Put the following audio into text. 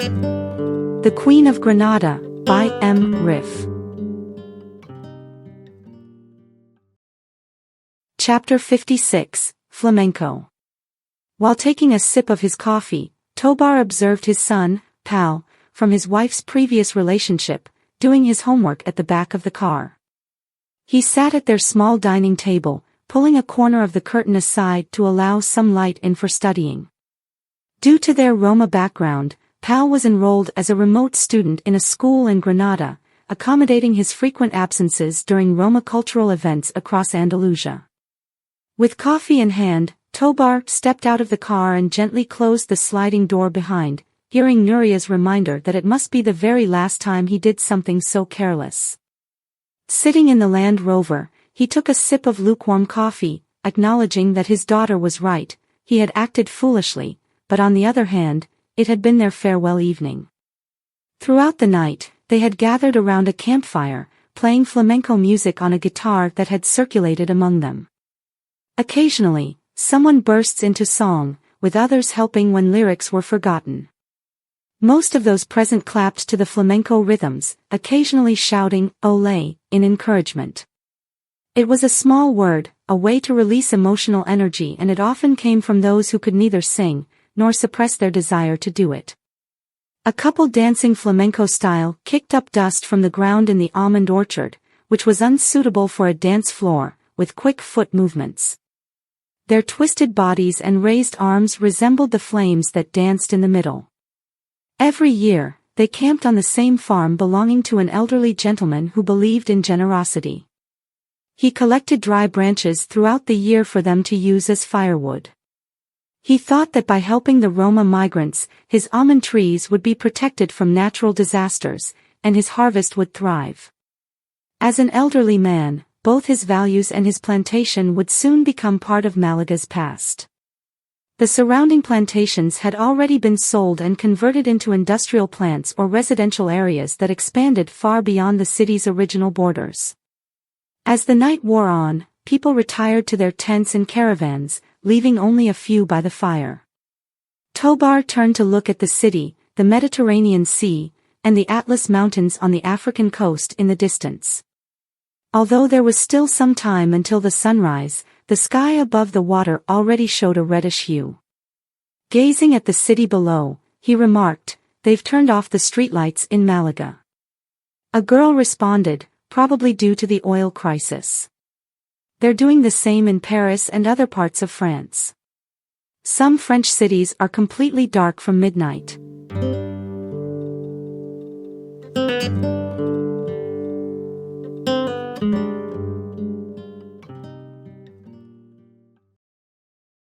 The Queen of Granada, by M. Riff. Chapter 56, Flamenco. While taking a sip of his coffee, Tobar observed his son, Pal, from his wife's previous relationship, doing his homework at the back of the car. He sat at their small dining table, pulling a corner of the curtain aside to allow some light in for studying. Due to their Roma background, Pal was enrolled as a remote student in a school in Granada, accommodating his frequent absences during Roma cultural events across Andalusia. With coffee in hand, Tobar stepped out of the car and gently closed the sliding door behind, hearing Nuria's reminder that it must be the very last time he did something so careless. Sitting in the Land Rover, he took a sip of lukewarm coffee, acknowledging that his daughter was right, he had acted foolishly, but on the other hand, it had been their farewell evening. Throughout the night, they had gathered around a campfire, playing flamenco music on a guitar that had circulated among them. Occasionally, someone bursts into song, with others helping when lyrics were forgotten. Most of those present clapped to the flamenco rhythms, occasionally shouting, "Olé," in encouragement. It was a small word, a way to release emotional energy, and it often came from those who could neither sing, nor suppress their desire to do it. A couple dancing flamenco style kicked up dust from the ground in the almond orchard, which was unsuitable for a dance floor, with quick foot movements. Their twisted bodies and raised arms resembled the flames that danced in the middle. Every year, they camped on the same farm belonging to an elderly gentleman who believed in generosity. He collected dry branches throughout the year for them to use as firewood. He thought that by helping the Roma migrants, his almond trees would be protected from natural disasters, and his harvest would thrive. As an elderly man, both his values and his plantation would soon become part of Malaga's past. The surrounding plantations had already been sold and converted into industrial plants or residential areas that expanded far beyond the city's original borders. As the night wore on, people retired to their tents and caravans, leaving only a few by the fire. Tobar turned to look at the city, the Mediterranean Sea, and the Atlas Mountains on the African coast in the distance. Although there was still some time until the sunrise, the sky above the water already showed a reddish hue. Gazing at the city below, he remarked, "They've turned off the streetlights in Malaga." A girl responded, "Probably due to the oil crisis. They're doing the same in Paris and other parts of France. Some French cities are completely dark from midnight."